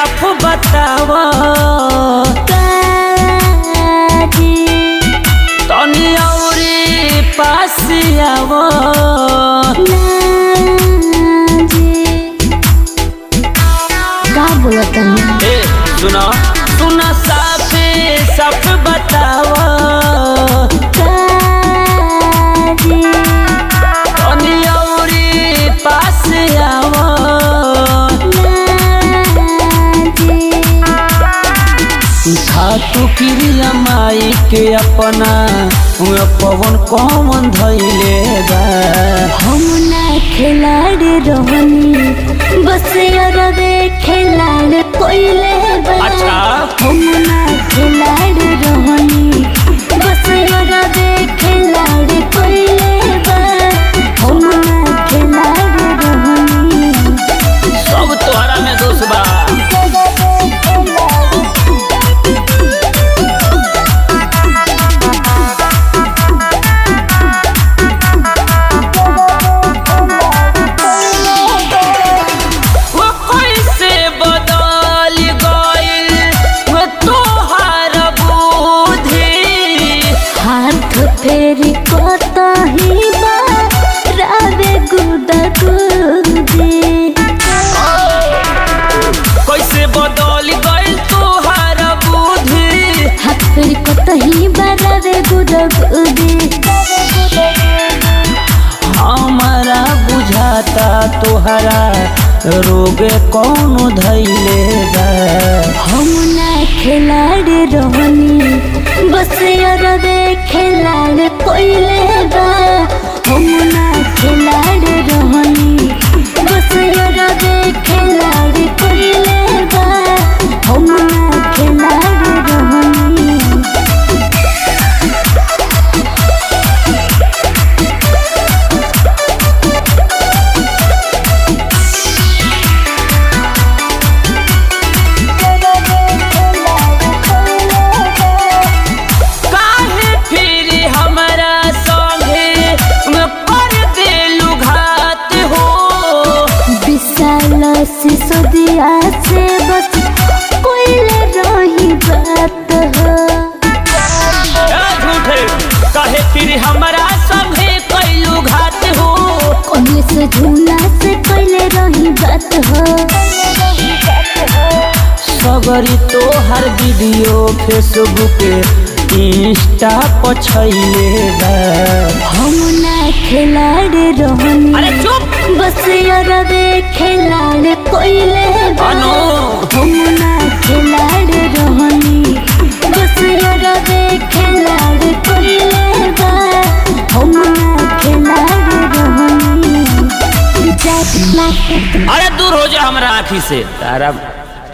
साफ बतावा तनी औरी पास आवा का बोलत ए सुना सुना साफ बतावा तनी औरी पास आवा खातू क्रिया माई के अपना पवन कौन धैले बा हम ना खिलाड़ी रहनी बस अरबे खिलाड़ कोइले बा अच्छा हम ना खिलाड़ी रहनी बस अरबे खिलाड़ कोइले बा हम ना खिलाड़ी रहनी सब तोहरा में दोष बा फेरी कतही बारावे गुदा गुदी कैसे बदल गइल तोहार बुद्धि हाथ फेरी कतही बारावे गुदा गुदी हमारा बुझाता तोहरा रोग कौन धैले बा हम ना खिलाड़ी रहनी बस अरबे खिलाड़ कोइले बा हम ना खिलाड़ी रहनी बस अरबे खिलाड़ कोइले बा हम ना खिलाड़ी रहनी सिसोदिया से बस कोइले रही बात हो झूठे काहे फिर हमारा संगे कैलू घात हो कोने से झूला से कोइले रही बात हो सगरी तोहर वीडियो फेसबुक इंस्टा पर छैले बा हम ना खिलाड़ी रहनी अरे चुप बस अरबे खिलाड़ कोइले बा हम ना खिलाड़ी रहनी बस अरबे खिलाड़ कोइले बा हम ना खिलाड़ी रहनी अरे दूर हो जा हमारा आँखी से तारा